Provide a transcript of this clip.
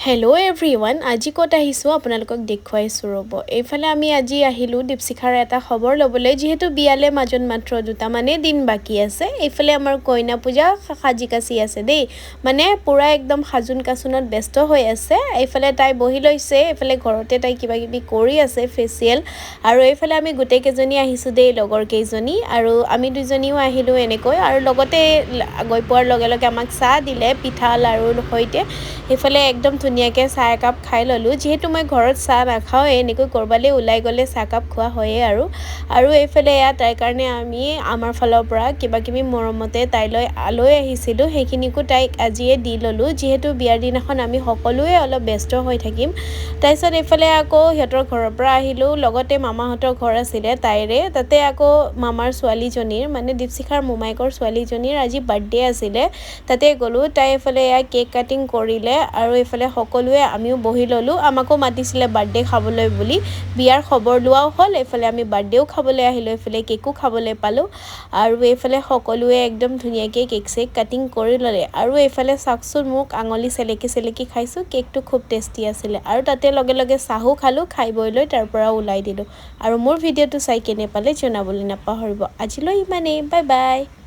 Hello' everyone আজি ক'ত আহিছোঁ আপোনালোকক দেখুৱাইছোঁ ৰ'ব এইফালে আমি আজি আহিলোঁ দীপশিখাৰ এটা খবৰ ল'বলৈ যিহেতু বিয়ালে মাজত মাত্ৰ দুটামানেই দিন বাকী আছে এইফালে আমাৰ কইনা পূজা সাজি কাচি আছে দেই মানে পুৰা একদম সাজোন কাচোনত ব্যস্ত হৈ আছে এইফালে তাই বহি লৈছে এইফালে ঘৰতে তাই কিবা কিবি কৰি আছে ফেচিয়েল আৰু এইফালে আমি গোটেইকেইজনী আহিছোঁ দেই লগৰ কেইজনী আৰু আমি দুজনীও আহিলোঁ এনেকৈ আৰু লগতে গৈ পোৱাৰ লগে লগে আমাক চাহ দিলে পিঠা লাৰুৰ সৈতে সেইফালে একদম ধুনীয়াকৈ চাহ একাপ খাই ল'লোঁ যিহেতু মই ঘৰত চাহ নাখাওঁ এনেকৈ ক'ৰবালৈ ওলাই গ'লে চাহকাপ খোৱা হয়েই আৰু এইফালে তাইৰ কাৰণে আমি আমাৰ ফালৰ পৰা কিবাকিবি মৰমতে তাইলৈ লৈ আহিছিলোঁ সেইখিনিকো তাইক আজিয়ে দি ল'লোঁ যিহেতু বিয়াৰ দিনাখন আমি সকলোৱে অলপ ব্যস্ত হৈ থাকিম তাৰপিছত এইফালে আকৌ সিহঁতৰ ঘৰৰ পৰা আহিলোঁ লগতে মামাহঁতৰ ঘৰ আছিলে তাইৰে তাতে আকৌ মামাৰ ছোৱালীজনীৰ মানে দীপশিখাৰ মোমাইকৰ ছোৱালীজনীৰ আজি বাৰ্থডে আছিলে তাতে গ'লোঁ তাই এইফালে কেক কাটিং কৰিলে আৰু এইফালে সকলোৱে আমিও বহি ল'লোঁ আমাকো মাতিছিলে বাৰ্থডে খাবলৈ বুলি বিয়াৰ খবৰ লোৱাও হ'ল এইফালে আমি বাৰ্থডেও খাবলৈ আহিলোঁ এইফালে কেকো খাবলৈ পালোঁ আৰু এইফালে সকলোৱে একদম ধুনীয়াকৈ কেক চেক কাটিং কৰি ল'লে আৰু এইফালে চাওকচোন মোক আঙুলি চেলেকি খাইছোঁ কেকটো খুব টেষ্টি আছিলে আৰু তাতে লগে লগে চাহো খালোঁ খাই বৈ লৈ তাৰ পৰা ওলাই দিলোঁ আৰু মোৰ ভিডিঅ'টো চাই কেনে পালে জনাবলৈ নাপাহৰিব আজিলৈ ইমানেই বাই বাই।